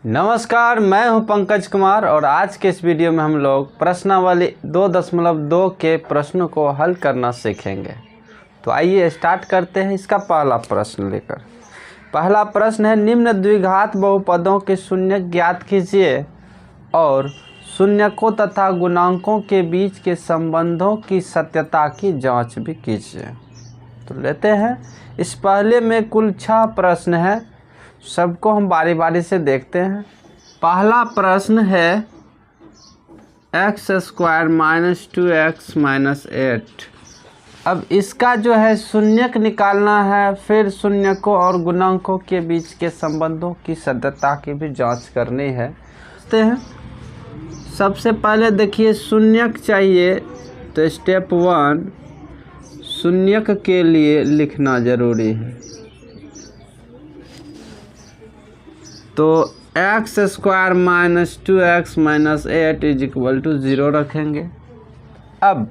नमस्कार, मैं हूं पंकज कुमार और आज के इस वीडियो में हम लोग प्रश्नावली 2.2 के प्रश्नों को हल करना सीखेंगे। तो आइए स्टार्ट करते हैं इसका पहला प्रश्न लेकर। पहला प्रश्न है, निम्न द्विघात बहुपदों के शून्य ज्ञात कीजिए और शून्यकों तथा गुणांकों के बीच के संबंधों की सत्यता की जांच भी कीजिए। तो लेते हैं, इस पहले में कुल 6 प्रश्न हैं, सबको हम बारी बारी से देखते हैं। पहला प्रश्न है x² - 2x - 8। अब इसका जो है शून्यक निकालना है, फिर शून्यकों और गुणांकों के बीच के संबंधों की सत्यता की भी जांच करनी है। देखते हैं, सबसे पहले देखिए शून्यक चाहिए, तो स्टेप 1 शून्यक के लिए लिखना ज़रूरी है। तो x² - 2x - 8 = 0 रखेंगे। अब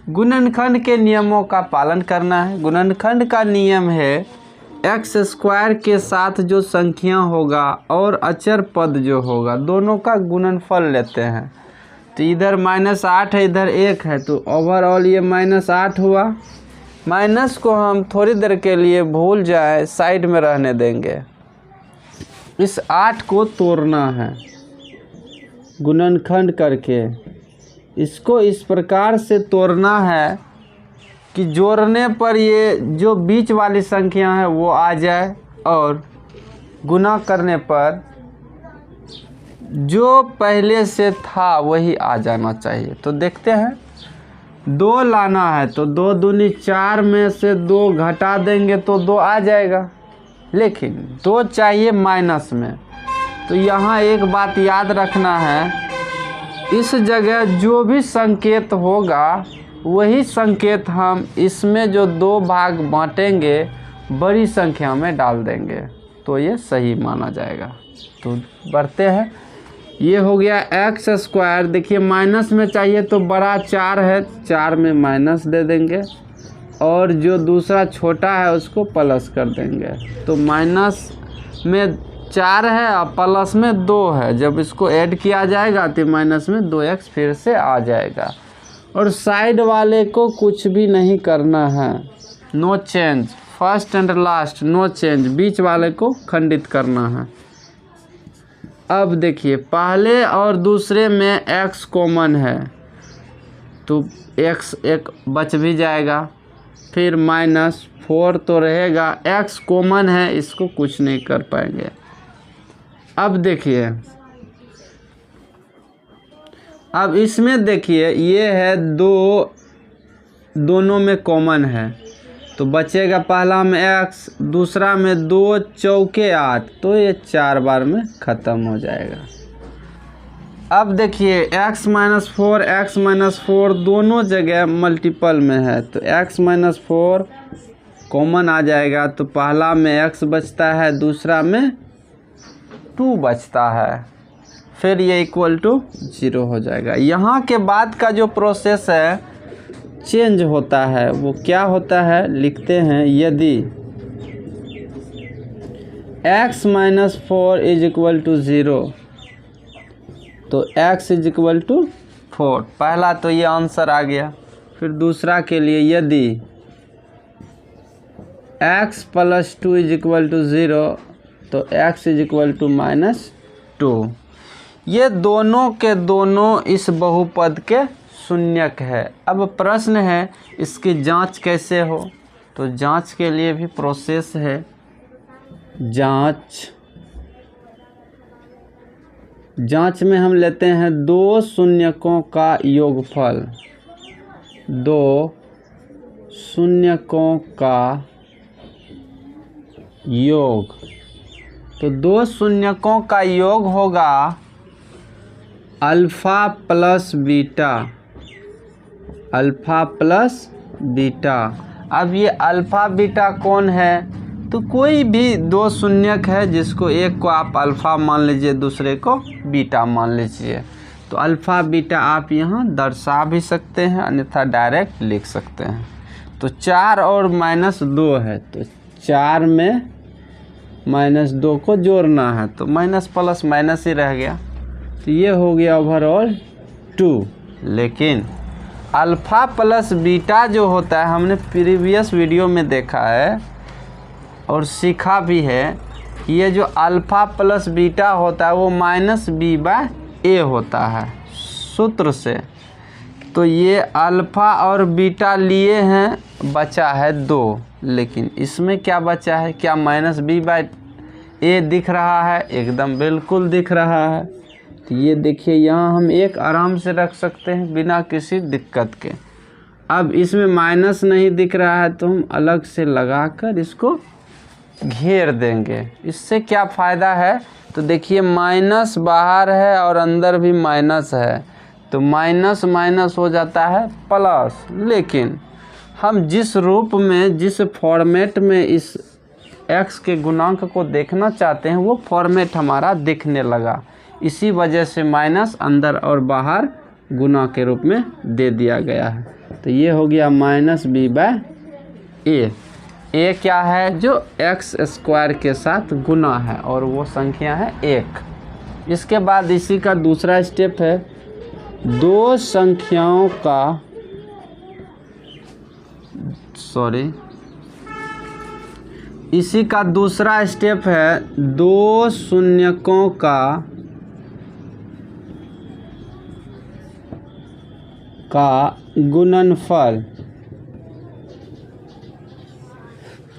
गुणनखंड के नियमों का पालन करना है। गुणनखंड का नियम है x² के साथ जो संख्या होगा और अचर पद जो होगा दोनों का गुणनफल लेते हैं। तो इधर -8 है, इधर 1 है, तो ओवरऑल ये -8 हुआ। माइनस को हम थोड़ी देर के लिए भूल जाए, साइड में रहने देंगे। इस 8 को तोड़ना है गुणनखंड करके। इसको इस प्रकार से तोड़ना है कि जोड़ने पर ये जो बीच वाली संख्या है वो आ जाए और गुना करने पर जो पहले से था वही आ जाना चाहिए। तो देखते हैं, 2 लाना है तो 2 दूनी 4 में से 2 घटा देंगे तो 2 आ जाएगा, लेकिन 2 चाहिए माइनस में। तो यहाँ एक बात याद रखना है, इस जगह जो भी संकेत होगा वही संकेत हम इसमें जो 2 भाग बांटेंगे बड़ी संख्या में डाल देंगे, तो ये सही माना जाएगा। तो बढ़ते हैं, ये हो गया x²। देखिए माइनस में चाहिए तो बड़ा 4 है, 4 में माइनस दे देंगे और जो दूसरा छोटा है उसको प्लस कर देंगे। तो माइनस में 4 है और प्लस में 2 है, जब इसको ऐड किया जाएगा तो माइनस में 2x फिर से आ जाएगा। और साइड वाले को कुछ भी नहीं करना है, no change, first and last no change, बीच वाले को खंडित करना है। अब देखिए, पहले और दूसरे में x कॉमन है तो x एक बच भी जाएगा, फिर -4 तो रहेगा, x कॉमन है, इसको कुछ नहीं कर पाएंगे। अब देखिए, अब इसमें देखिए ये है 2, दोनों में कॉमन है तो बचेगा पहला में x, दूसरा में 2 चौके 8, तो ये 4 बार में ख़त्म हो जाएगा। अब देखिए x - 4 दोनों जगह मल्टीपल में है तो x - 4 कॉमन आ जाएगा, तो पहला में x बचता है, दूसरा में 2 बचता है, फिर ये =0 हो जाएगा। यहाँ के बाद का जो प्रोसेस है चेंज होता है, वो क्या होता है लिखते हैं, यदि x - 4 = 0 तो x = 4, पहला तो ये आंसर आ गया। फिर दूसरा के लिए, यदि x + 2 = 0 तो x = -2। ये दोनों के दोनों इस बहुपद के शून्यक है। अब प्रश्न है इसकी जांच कैसे हो, तो जांच के लिए भी प्रोसेस है। जांच में हम लेते हैं 2 शून्यकों का योगफल, 2 शून्यकों का योग। तो 2 शून्यकों का योग होगा अल्फ़ा प्लस बीटा। अब ये अल्फ़ा बीटा कौन है, तो कोई भी 2 शून्यक है जिसको एक को आप अल्फ़ा मान लीजिए, दूसरे को बीटा मान लीजिए। तो अल्फ़ा बीटा आप यहाँ दर्शा भी सकते हैं, अन्यथा डायरेक्ट लिख सकते हैं। तो 4 और -2 है, तो 4 में -2 को जोड़ना है, तो माइनस प्लस माइनस ही रह गया। तो ये हो गया ओवरऑल 2। लेकिन अल्फ़ा प्लस बीटा जो होता है, हमने प्रीवियस वीडियो में देखा है और सीखा भी है कि ये जो अल्फ़ा प्लस बीटा होता है वो -b/a होता है सूत्र से। तो ये अल्फ़ा और बीटा लिए हैं, बचा है 2। लेकिन इसमें क्या बचा है? क्या -b/a दिख रहा है? एकदम बिल्कुल दिख रहा है। तो ये देखिए, यहाँ हम एक आराम से रख सकते हैं बिना किसी दिक्कत के। अब इसमें माइनस नहीं दिख रहा है तो हम अलग से लगाकर इसको घेर देंगे। इससे क्या फ़ायदा है? तो देखिए, माइनस बाहर है और अंदर भी माइनस है, तो माइनस माइनस हो जाता है प्लस। लेकिन हम जिस रूप में, जिस फॉर्मेट में इस x के गुणांक को देखना चाहते हैं, वो फॉर्मेट हमारा दिखने लगा। इसी वजह से माइनस अंदर और बाहर गुना के रूप में दे दिया गया है। तो ये हो गया -b/a। a क्या है? जो x² के साथ गुना है और वो संख्या है 1। इसके बाद इसी का दूसरा स्टेप है, दो संख्याओं का इसी का दूसरा स्टेप है, दो शून्यकों का गुणनफल।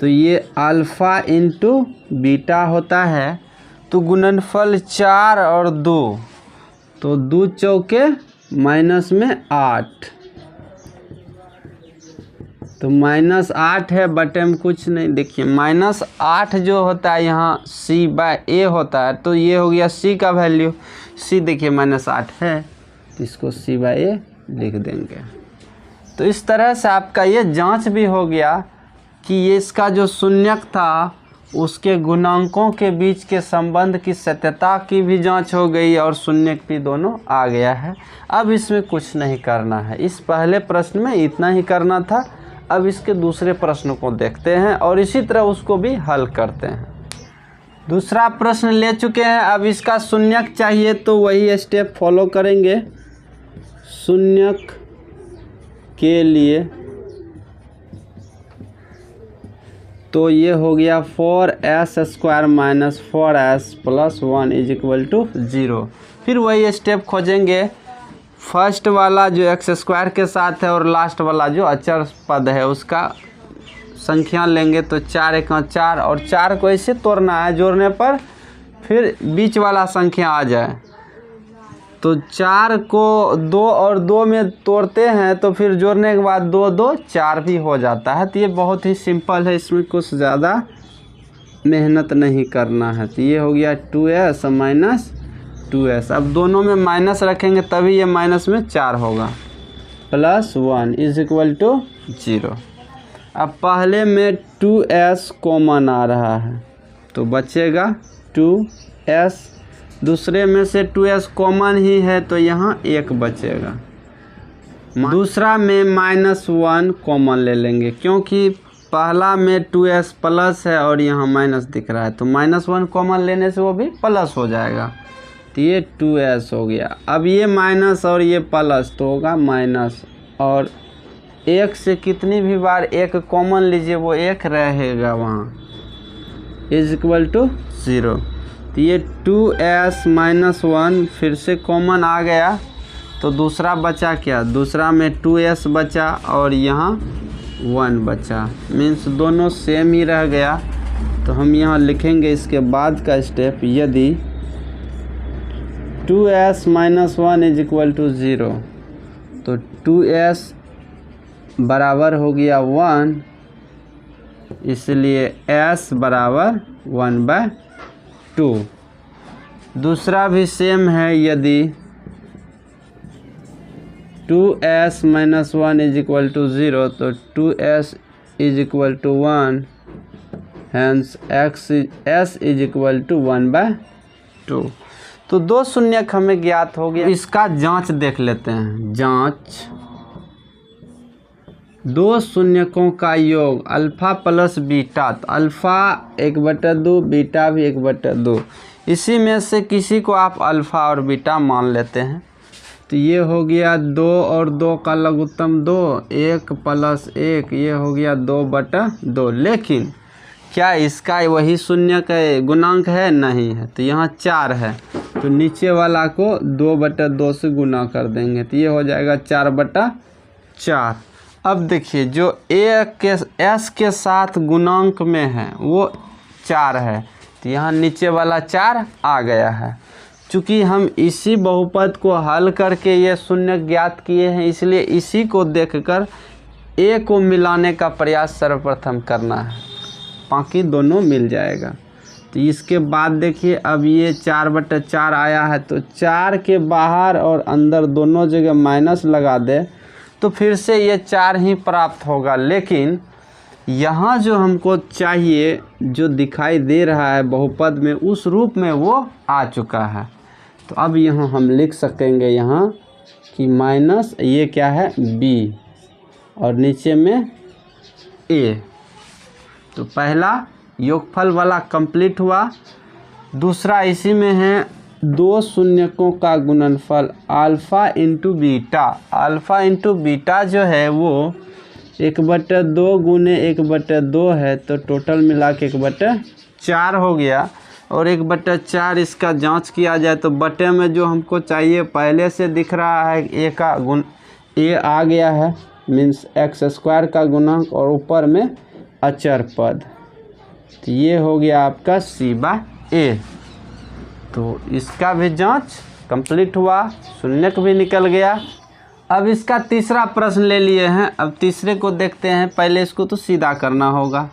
तो ये अल्फ़ा इंटू बीटा होता है, तो गुणनफल 4 और 2, तो 2 चौके -8, तो -8 है, बटे में कुछ नहीं। देखिए, -8 जो होता है यहाँ c/a होता है, तो ये हो गया c का वैल्यू। c देखिए -8 है, तो इसको c/a लिख देंगे। तो इस तरह से आपका ये जांच भी हो गया कि ये इसका जो शून्यक था उसके गुणांकों के बीच के संबंध की सत्यता की भी जांच हो गई और शून्यक भी दोनों आ गया है। अब इसमें कुछ नहीं करना है, इस पहले प्रश्न में इतना ही करना था। अब इसके दूसरे प्रश्न को देखते हैं और इसी तरह उसको भी हल करते हैं। दूसरा प्रश्न ले चुके हैं, अब इसका शून्यक चाहिए तो वही स्टेप फॉलो करेंगे। शून्यक के लिए तो ये हो गया 4s² - 4s + 1 = 0। फिर वही स्टेप खोजेंगे, फर्स्ट वाला जो x² के साथ है और लास्ट वाला जो अचर पद है उसका संख्या लेंगे। तो 4 × 4 और 4 को ऐसे तोड़ना है, जोड़ने पर फिर बीच वाला संख्या आ जाए। तो 4 को 2 और 2 में तोड़ते हैं तो फिर जोड़ने के बाद 2 2 4 भी हो जाता है। तो ये बहुत ही सिंपल है, इसमें कुछ ज़्यादा मेहनत नहीं करना है। तो ये हो गया 2s - 2s। अब दोनों में माइनस रखेंगे तभी ये माइनस में 4 होगा, +1 = 0। अब पहले में 2s कॉमन आ रहा है तो बचेगा 2s, दूसरे में से 2s कॉमन ही है तो यहाँ 1 बचेगा। दूसरा में -1 कॉमन ले लेंगे क्योंकि पहला में 2s प्लस है और यहाँ माइनस दिख रहा है, तो -1 कॉमन लेने से वो भी प्लस हो जाएगा। तो ये 2s हो गया। अब ये माइनस और ये प्लस तो होगा माइनस, और 1 से कितनी भी बार 1 कॉमन लीजिए वो 1 रहेगा वहाँ, = 0। तो ये 2s - 1 फिर से कॉमन आ गया, तो दूसरा बचा क्या? दूसरा में 2s बचा और यहाँ 1 बचा, मीन्स दोनों सेम ही रह गया। तो हम यहाँ लिखेंगे इसके बाद का स्टेप, यदि 2s - 1 = 0 तो 2s बराबर हो गया 1, इसलिए s बराबर 1/2। दूसरा भी सेम है, यदि 2s - 1 = 0 तो 2s = 1, hence s = 1/2। तो दो शून्यक हमें ज्ञात हो गया। इसका जांच देख लेते हैं। जांच दो शून्यकों का योग अल्फ़ा प्लस बीटा, तो अल्फ़ा 1/2 बीटा भी 1/2, इसी में से किसी को आप अल्फ़ा और बीटा मान लेते हैं। तो ये हो गया 2 और 2 का लघुत्तम 2, 1 + 1, ये हो गया 2/2। लेकिन क्या इसका वही शून्य का गुणांक है? नहीं है। तो यहाँ 4 है, तो नीचे वाला को 2/2 से गुना कर देंगे, तो ये हो जाएगा 4/4। अब देखिए जो एस के साथ गुणांक में है वो 4 है, तो यहाँ नीचे वाला 4 आ गया है। चूँकि हम इसी बहुपद को हल करके ये शून्य ज्ञात किए हैं, इसलिए इसी को देखकर ए को मिलाने का प्रयास सर्वप्रथम करना है, बाकी दोनों मिल जाएगा। तो इसके बाद देखिए अब ये 4/4 आया है, तो 4 के बाहर और अंदर दोनों जगह माइनस लगा दे तो फिर से ये 4 ही प्राप्त होगा। लेकिन यहाँ जो हमको चाहिए, जो दिखाई दे रहा है बहुपद में, उस रूप में वो आ चुका है। तो अब यहाँ हम लिख सकेंगे यहाँ कि माइनस ये क्या है b और नीचे में a। तो पहला योगफल वाला कंप्लीट हुआ। दूसरा इसी में है दो शून्यकों का गुणनफल alpha into beta. Alpha into beta जो है वो 1/2 गुने 1/2 है, तो टोटल मिला के 1/4 हो गया। और 1/4 इसका जांच किया जाए तो बटे में जो हमको चाहिए पहले से दिख रहा है, ए का गुण ए आ गया है, मीन्स x² का गुणांक, और ऊपर में अचर पद, तो ये हो गया आपका c/a। तो इसका भी जांच कंप्लीट हुआ, शून्यक भी निकल गया। अब इसका तीसरा प्रश्न ले लिए हैं। अब तीसरे को देखते हैं। पहले इसको तो सीधा करना होगा,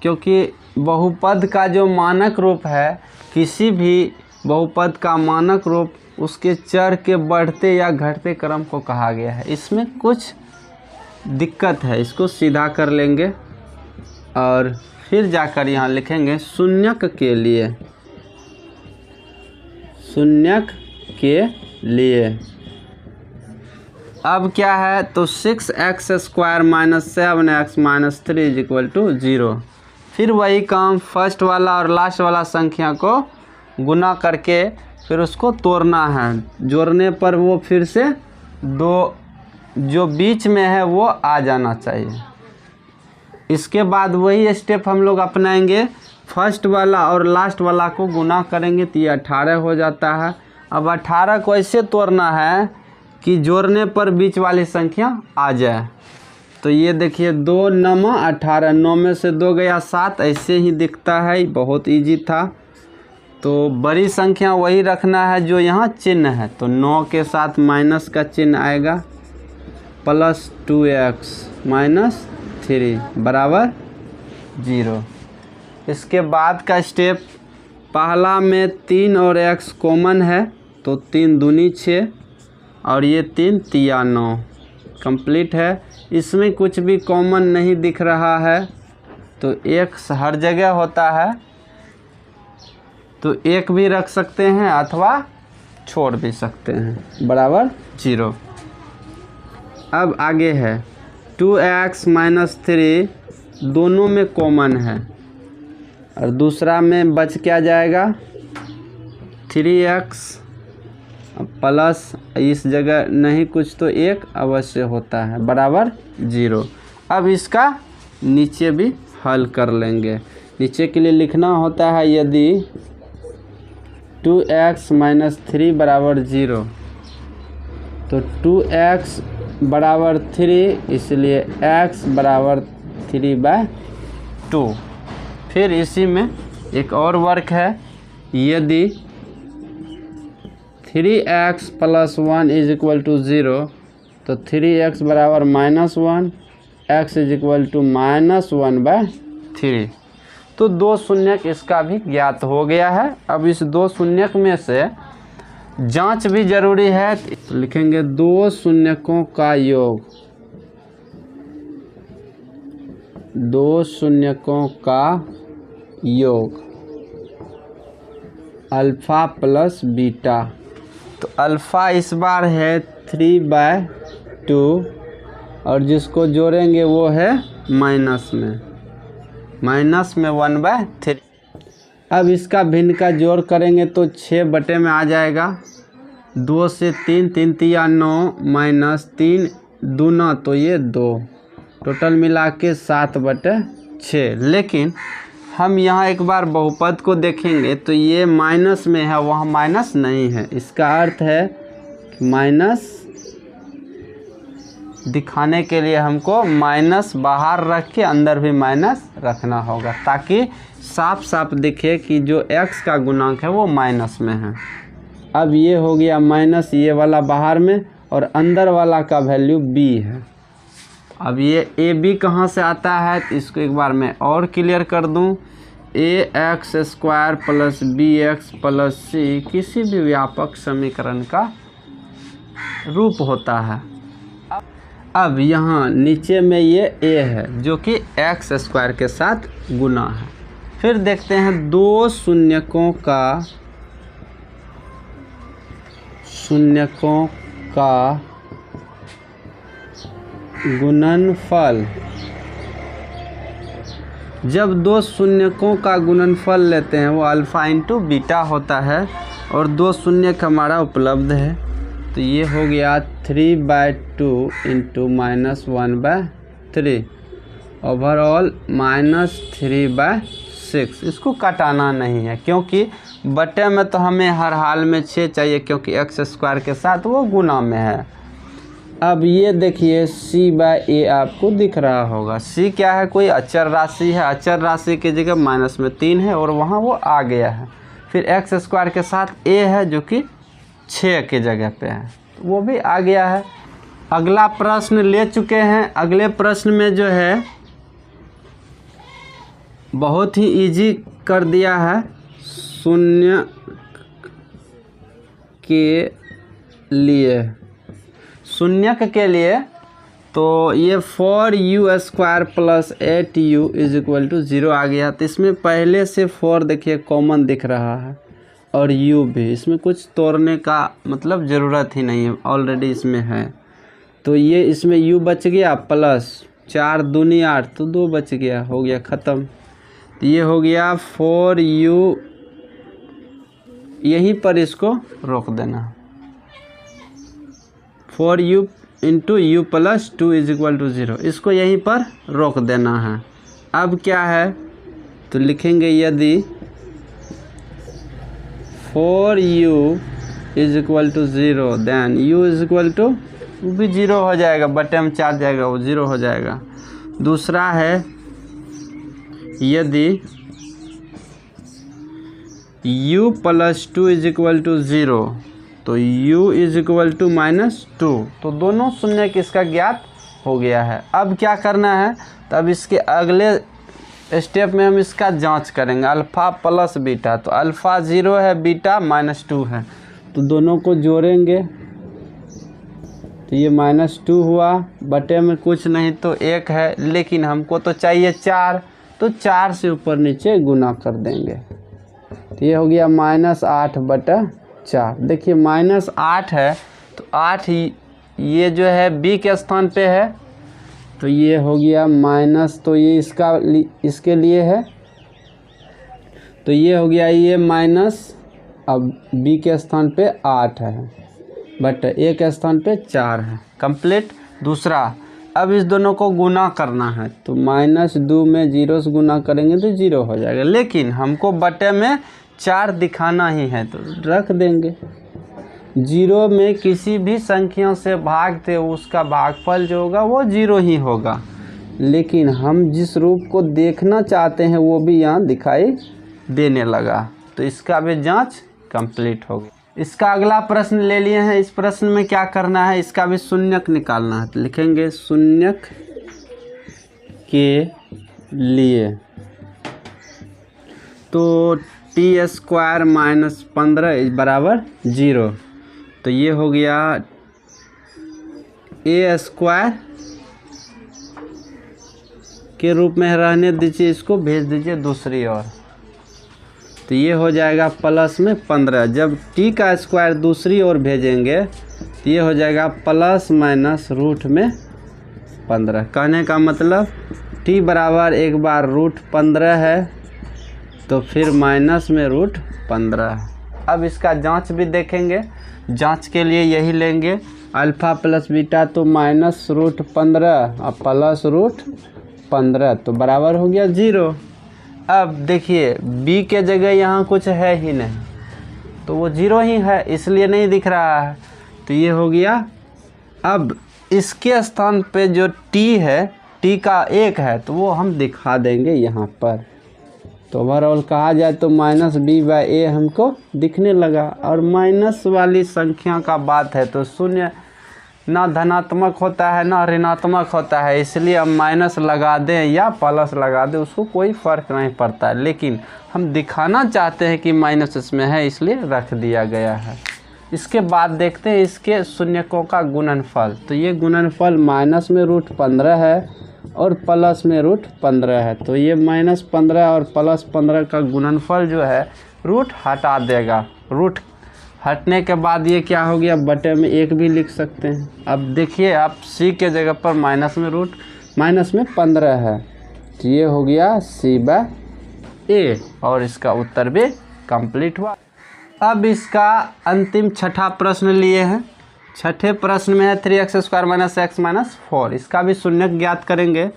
क्योंकि बहुपद का जो मानक रूप है, किसी भी बहुपद का मानक रूप उसके चर के बढ़ते या घटते क्रम को कहा गया है। इसमें कुछ दिक्कत है, इसको सीधा कर लेंगे और फिर जाकर यहाँ लिखेंगे शून्यक के लिए, शून्यक के लिए। अब क्या है, तो 6x² - 7x - 3 = 0। फिर वही काम, फर्स्ट वाला और लास्ट वाला संख्या को गुना करके फिर उसको तोड़ना है। जोड़ने पर वो फिर से दो जो बीच में है वो आ जाना चाहिए। इसके बाद वही स्टेप हम लोग अपनाएंगे, फर्स्ट वाला और लास्ट वाला को गुना करेंगे तो ये 18 हो जाता है। अब 18 को ऐसे तोड़ना है कि जोड़ने पर बीच वाली संख्या आ जाए। तो ये देखिए 2 × 9 = 18, 9 में से 2 गया 7, ऐसे ही दिखता है, बहुत इजी था। तो बड़ी संख्या वही रखना है जो यहाँ चिन्ह है, तो 9 के साथ माइनस का चिन्ह आएगा, प्लस 2x - 3 = 0। इसके बाद का स्टेप, पहला में 3 और x कॉमन है, तो 3 दूनी 6 और ये 3 तिया 9 कंप्लीट है। इसमें कुछ भी कॉमन नहीं दिख रहा है, तो x हर जगह होता है, तो 1 भी रख सकते हैं अथवा छोड़ भी सकते हैं, बराबर 0। अब आगे है 2x - 3, दोनों में कॉमन है, और दूसरा में बच क्या जाएगा 3x प्लस, इस जगह नहीं कुछ तो 1 अवश्य होता है, बराबर 0। अब इसका नीचे भी हल कर लेंगे। नीचे के लिए लिखना होता है, यदि 2x - 3 = 0, तो 2x = 3, इसलिए x = 3/2। फिर इसी में एक और वर्क है, यदि 3x + 1 = 0, तो 3x = -1, x = -1/3। तो 2 शून्यक इसका भी ज्ञात हो गया है। अब इस 2 शून्यक में से जांच भी जरूरी है, तो लिखेंगे 2 शून्यकों का योग, 2 शून्यकों का योग अल्फ़ा प्लस बीटा। तो अल्फ़ा इस बार है 3/2 और जिसको जोड़ेंगे वो है माइनस में 1/3। अब इसका भिन्न का जोड़ करेंगे तो 6 बटे में आ जाएगा। 2 से 3, 3 तिया 9 माइनस 3 दूना तो ये 2, टोटल मिला के 7/6। लेकिन हम यहाँ एक बार बहुपद को देखेंगे तो ये माइनस में है, वहाँ माइनस नहीं है। इसका अर्थ है कि माइनस दिखाने के लिए हमको माइनस बाहर रख के अंदर भी माइनस रखना होगा, ताकि साफ साफ दिखे कि जो x का गुणांक है वो माइनस में है। अब ये हो गया माइनस, ये वाला बाहर में, और अंदर वाला का वैल्यू b है। अब ये ए बी कहाँ से आता है तो इसको एक बार मैं और क्लियर कर दूं। ax² plus bx plus c किसी भी व्यापक समीकरण का रूप होता है। अब यहाँ नीचे में ये a है जो कि x² के साथ गुना है। फिर देखते हैं दो शून्यकों का गुणनफल। जब दो शून्यकों का गुणनफल लेते हैं वो अल्फ़ा इंटू बीटा होता है, और दो शून्यक हमारा उपलब्ध है, तो ये हो गया 3/2 इंटू -1/3 ओवरऑल -3/6। इसको काटाना नहीं है क्योंकि बटे में तो हमें हर हाल में 6 चाहिए, क्योंकि x² के साथ वो गुना में है। अब ये देखिए c/a आपको दिख रहा होगा। c क्या है, कोई अचर राशि है। अचर राशि की जगह माइनस में 3 है और वहाँ वो आ गया है। फिर x² के साथ a है जो कि 6 की जगह पे है, वो भी आ गया है। अगला प्रश्न ले चुके हैं। अगले प्रश्न में जो है बहुत ही इजी कर दिया है। शून्य के लिए तो ये 4u² प्लस 8u = 0 आ गया। तो इसमें पहले से 4 देखिए कॉमन दिख रहा है, और u भी, इसमें कुछ तोड़ने का मतलब ज़रूरत ही नहीं है, ऑलरेडी इसमें है। तो ये इसमें u बच गया, प्लस 4 दूनी 8 तो 2 बच गया, हो गया ख़त्म। तो ये हो गया 4u, यहीं पर इसको रोक देना। 4u इंटू u प्लस 2 = 0, इसको यहीं पर रोक देना है। अब क्या है तो लिखेंगे यदि 4u = 0 देन u भी 0 हो जाएगा, बटे में 4 जाएगा वो 0 हो जाएगा। दूसरा है यदि u प्लस 2 = 0 तो u = -2, तो दोनों शून्य किसका ज्ञात हो गया है। अब क्या करना है, तब इसके अगले स्टेप में हम इसका जांच करेंगे। अल्फ़ा प्लस बीटा, तो अल्फ़ा 0 है, बीटा -2 है, तो दोनों को जोड़ेंगे तो ये -2 हुआ, बटे में कुछ नहीं तो 1 है, लेकिन हमको तो चाहिए 4, तो 4 से ऊपर नीचे गुना कर देंगे। तो ये हो गया -8/4। देखिए -8 है तो 8 ये जो है b के स्थान पे है, तो ये हो गया माइनस, तो ये इसके लिए है, तो ये हो गया ये माइनस। अब b के स्थान पे 8 है, बट a के स्थान पे 4 है। कंप्लीट। दूसरा, अब इस दोनों को गुना करना है, तो -2 में 0 से गुना करेंगे तो 0 हो जाएगा, लेकिन हमको बटे में 4 दिखाना ही है तो रख देंगे। 0 में किसी भी संख्या से भागते उसका भागफल जो होगा वो 0 ही होगा, लेकिन हम जिस रूप को देखना चाहते हैं वो भी यहाँ दिखाई देने लगा, तो इसका भी जांच कंप्लीट हो गई। इसका अगला प्रश्न ले लिए हैं। इस प्रश्न में क्या करना है, इसका भी शून्यक निकालना है, तो लिखेंगे शून्यक के लिए तो t² - 15 = 0, तो ये हो गया a² के रूप में रहने दीजिए, इसको भेज दीजिए दूसरी ओर, तो ये हो जाएगा प्लस में 15। जब t का स्क्वायर दूसरी ओर भेजेंगे तो ये हो जाएगा प्लस माइनस रूट में 15। कहने का मतलब t बराबर एक बार √15 है तो फिर माइनस में √15 है। अब इसका जांच भी देखेंगे। जांच के लिए यही लेंगे अल्फ़ा प्लस बीटा तो -√15 और प्लस √15 तो बराबर हो गया 0। अब देखिए b के जगह यहाँ कुछ है ही नहीं तो वो 0 ही है, इसलिए नहीं दिख रहा है, तो ये हो गया। अब इसके स्थान पे जो t है, t का 1 है तो वो हम दिखा देंगे यहाँ पर। तो ओवरऑल कहा जाए तो -b/a हमको दिखने लगा। और माइनस वाली संख्या का बात है तो शून्य ना धनात्मक होता है ना ऋणात्मक होता है, इसलिए हम माइनस लगा दें या प्लस लगा दें उसको कोई फ़र्क नहीं पड़ता है, लेकिन हम दिखाना चाहते हैं कि माइनस इसमें है इसलिए रख दिया गया है। इसके बाद देखते हैं इसके शून्यकों का गुणनफल। तो ये गुणनफल माइनस में √15 है और प्लस में √15 है, तो ये -15 और +15 का गुणनफल जो है रूट हटा देगा। रूट हटने के बाद ये क्या हो गया, बटे में 1 भी लिख सकते हैं। अब देखिए आप c के जगह पर माइनस में 15 है तो ये हो गया c/a और इसका उत्तर भी कंप्लीट हुआ। अब इसका अंतिम छठा प्रश्न लिए हैं। छठे प्रश्न में है 3x² - x - 4। इसका भी शून्यक ज्ञात करेंगे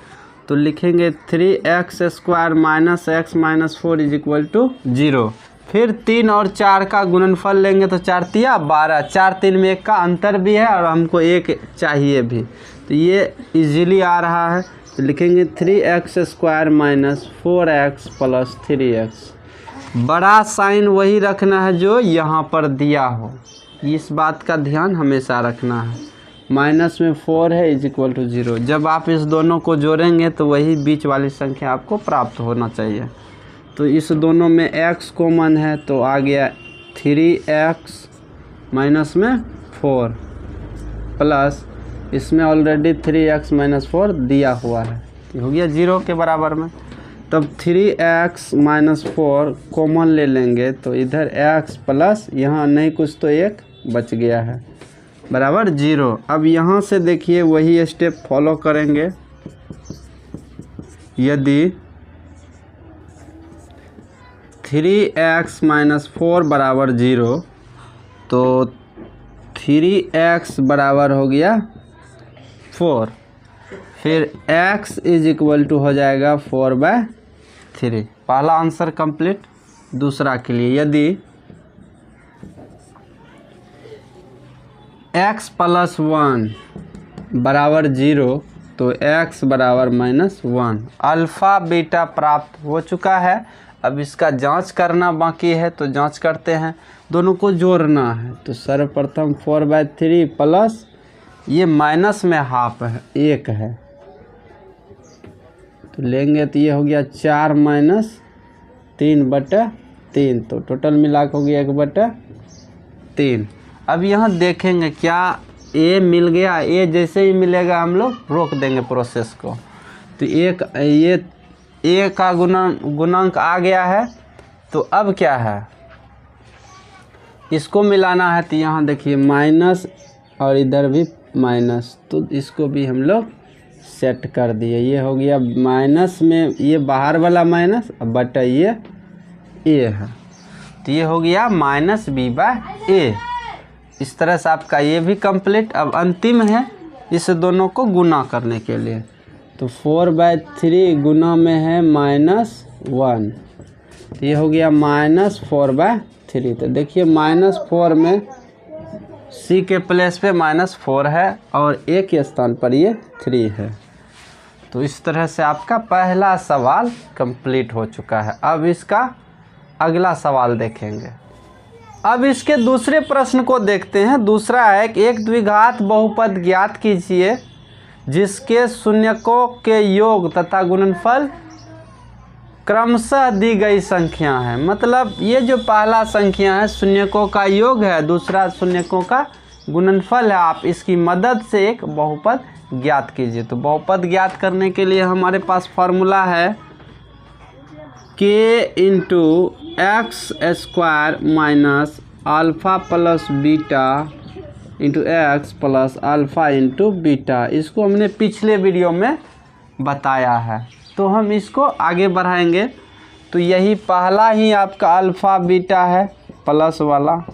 तो लिखेंगे 3x² - x - 4 = 0। फिर 3 और 4 का गुणनफल लेंगे तो 4 तिया 12, 4 3 में 1 का अंतर भी है और हमको 1 चाहिए भी, तो ये इजीली आ रहा है। तो लिखेंगे 3x² - 4x + 3x। बड़ा साइन वही रखना है जो यहाँ पर दिया हो, इस बात का ध्यान हमेशा रखना है। माइनस में 4 है = 0। जब आप इस दोनों को जोड़ेंगे तो वही बीच वाली संख्या आपको प्राप्त होना चाहिए। तो इस दोनों में x कॉमन है तो आ गया 3x माइनस में 4 प्लस इसमें ऑलरेडी 3x - 4 दिया हुआ है, तो हो गया 0 के बराबर में। तब 3x - 4 कॉमन ले लेंगे तो इधर x प्लस यहाँ नहीं कुछ तो 1 बच गया है बराबर 0। अब यहाँ से देखिए वही स्टेप फॉलो करेंगे। यदि 3x - 4 बराबर 0 तो 3x बराबर हो गया 4, फिर x = हो जाएगा 4/3। पहला आंसर कंप्लीट। दूसरा के लिए यदि x + 1 बराबर 0 तो x बराबर -1। अल्फ़ा बीटा प्राप्त हो चुका है। अब इसका जांच करना बाकी है तो जांच करते हैं। दोनों को जोड़ना है तो सर्वप्रथम 4/3 प्लस ये माइनस में हाफ है 1 है तो लेंगे तो ये हो गया 4 - 3/3 तो टोटल मिला के हो गया 1/3। अब यहाँ देखेंगे क्या a मिल गया। a जैसे ही मिलेगा हम लोग रोक देंगे प्रोसेस को। तो ये a का गुणांक आ गया है तो अब क्या है, इसको मिलाना है। तो यहाँ देखिए माइनस और इधर भी माइनस, तो इसको भी हम लोग सेट कर दिए। ये हो गया माइनस में ये बाहर वाला माइनस बटा ये a है तो ये हो गया -b/a। इस तरह से आपका ये भी कंप्लीट। अब अंतिम है इस दोनों को गुना करने के लिए तो 4/3 गुना में है -1 तो ये हो गया -4/3। तो देखिए -4 में c के प्लेस पे -4 है और a के स्थान पर ये 3 है। तो इस तरह से आपका पहला सवाल कंप्लीट हो चुका है। अब इसका अगला सवाल देखेंगे। अब इसके दूसरे प्रश्न को देखते हैं। दूसरा है कि एक द्विघात बहुपद ज्ञात कीजिए जिसके शून्यकों के योग तथा गुणनफल क्रमशः दी गई संख्या है। मतलब ये जो पहला संख्या है शून्यकों का योग है, दूसरा शून्यकों का गुणनफल है। आप इसकी मदद से एक बहुपद ज्ञात कीजिए। तो बहुपद ज्ञात करने के लिए हमारे पास फार्मूला है k × x² - alpha plus beta into x plus alpha into beta. इसको हमने पिछले वीडियो में बताया है, तो हम इसको आगे बढ़ाएंगे। तो यही पहला ही आपका अल्फ़ा बीटा है प्लस वाला,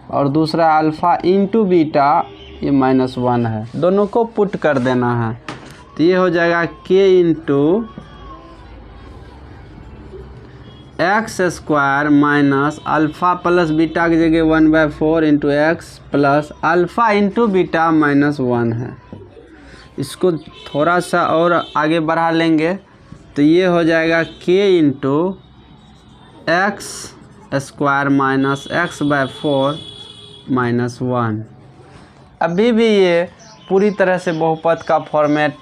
और दूसरा अल्फ़ा इंटू बीटा ये -1 है। दोनों को पुट कर देना है, तो ये हो जाएगा k into x square minus alpha plus beta की जगह 1/4 into x plus alpha into beta -1 है। इसको थोड़ा सा और आगे बढ़ा लेंगे, तो ये हो जाएगा k into x square minus x/4 -1। अभी भी ये पूरी तरह से बहुपद का फॉर्मेट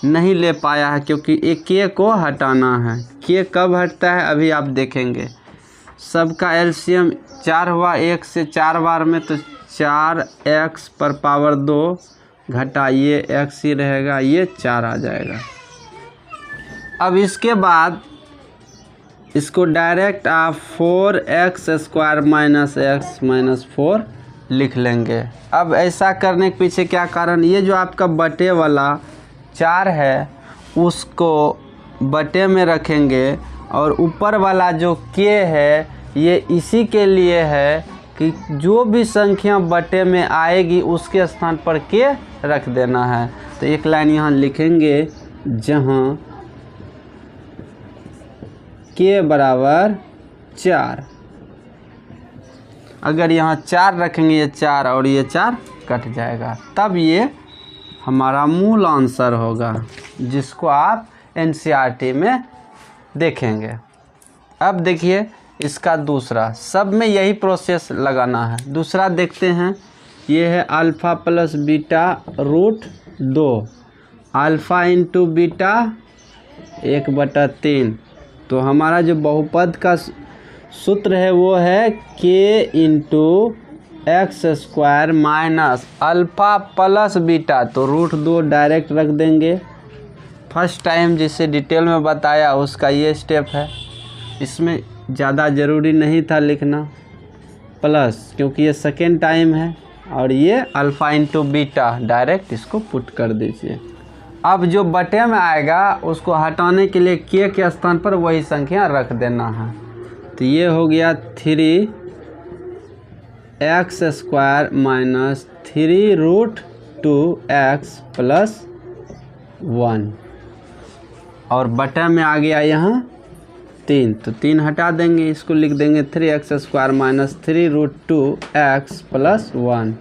नहीं ले पाया है, क्योंकि एक k को हटाना है। k कब हटता है अभी आप देखेंगे। सबका एलसीएम 4 हुआ 1 से 4 बार में, तो 4x पर पावर 2 घटा ये x ही रहेगा, ये 4 आ जाएगा। अब इसके बाद इसको डायरेक्ट आप 4x square minus x minus 4 लिख लेंगे। अब ऐसा करने के पीछे क्या कारण, ये जो आपका बटे वाला 4 है उसको बटे में रखेंगे, और ऊपर वाला जो k है ये इसी के लिए है कि जो भी संख्या बटे में आएगी उसके स्थान पर k रख देना है। तो एक लाइन यहाँ लिखेंगे जहाँ k बराबर 4। अगर यहाँ 4 रखेंगे, ये 4 और ये 4 कट जाएगा, तब ये हमारा मूल आंसर होगा, जिसको आप एनसीईआरटी में देखेंगे। अब देखिए इसका दूसरा, सब में यही प्रोसेस लगाना है। दूसरा देखते हैं, ये है alpha plus beta root 2, alpha into beta 1/3। तो हमारा जो बहुपद का सूत्र है वो है k into x square minus alpha plus beta, तो रूट 2 डायरेक्ट रख देंगे। फर्स्ट टाइम जिसे डिटेल में बताया उसका ये स्टेप है, इसमें ज़्यादा ज़रूरी नहीं था लिखना प्लस, क्योंकि ये सेकेंड टाइम है। और ये अल्फ़ा इंटू बीटा डायरेक्ट इसको पुट कर दीजिए। अब जो बटे में आएगा उसको हटाने के लिए k के स्थान पर वही संख्या रख देना है। तो ये हो गया 3x square minus 3 root 2x plus 1, और बटे में आ गया यहाँ 3, तो 3 हटा देंगे, इसको लिख देंगे 3x square minus 3 root 2x plus 1,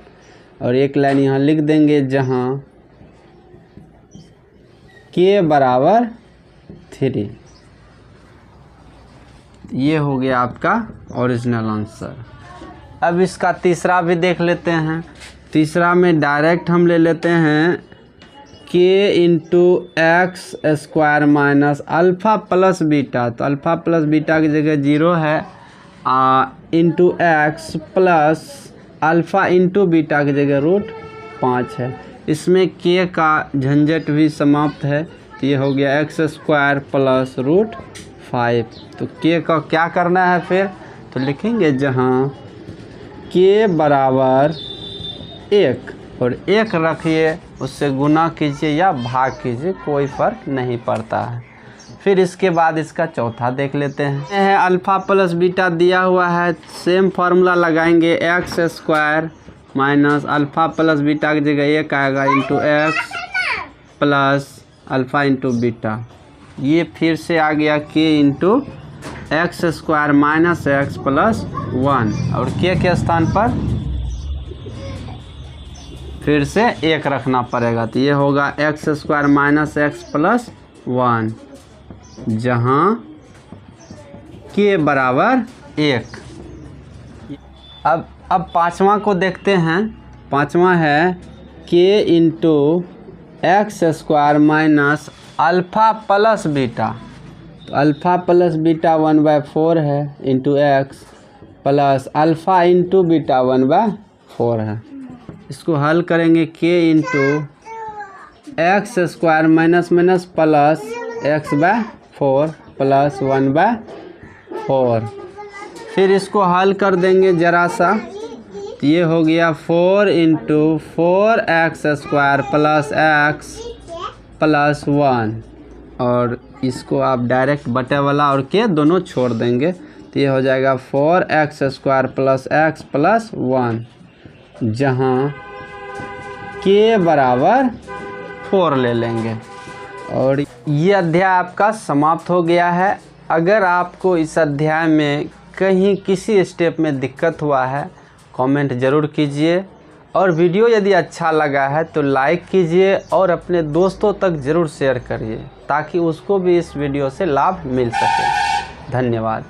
और एक लाइन यहाँ लिख देंगे जहाँ k बराबर 3। ये हो गया आपका ओरिजिनल आंसर। अब इसका तीसरा भी देख लेते हैं। तीसरा में डायरेक्ट हम ले लेते हैं k into x square minus alpha plus beta, तो अल्फ़ा प्लस बीटा की जगह 0 है, into x plus alpha into beta की जगह रूट 5 है। इसमें k का झंझट भी समाप्त है, तो ये हो गया एक्स स्क्वायर प्लस रूट 5। तो k का क्या करना है फिर, तो लिखेंगे जहाँ k बराबर 1 और 1 रखिए, उससे गुना कीजिए या भाग कीजिए, कोई फ़र्क नहीं पड़ता है। फिर इसके बाद इसका चौथा देख लेते हैं। यह है अल्फ़ा प्लस बीटा दिया हुआ है, सेम फार्मूला लगाएंगे, x square minus alpha plus beta की जगह 1 आएगा into x plus alpha into beta. ये फिर से आ गया k into x square minus x plus 1, और k के स्थान पर फिर से 1 रखना पड़ेगा, तो ये होगा x square minus x plus 1, जहाँ k बराबर 1। अब पाँचवा को देखते हैं। पाँचवा है k into x square minus alpha plus beta, तो अल्फ़ा प्लस बीटा 1/4 है into x plus alpha into beta 1/4 है। इसको हल करेंगे k into x square minus minus plus x/4 plus 1/4। फिर इसको हल कर देंगे ज़रा सा, तो ये हो गया 4 into 4x² plus x plus 1, और इसको आप डायरेक्ट बटे वाला और के दोनों छोड़ देंगे तो ये हो जाएगा 4x² प्लस x प्लस 1, जहाँ के बराबर 4 ले लेंगे। और ये अध्याय आपका समाप्त हो गया है। अगर आपको इस अध्याय में कहीं किसी स्टेप में दिक्कत हुआ है कमेंट ज़रूर कीजिए, और वीडियो यदि अच्छा लगा है तो लाइक कीजिए और अपने दोस्तों तक ज़रूर शेयर करिए ताकि उसको भी इस वीडियो से लाभ मिल सके। धन्यवाद।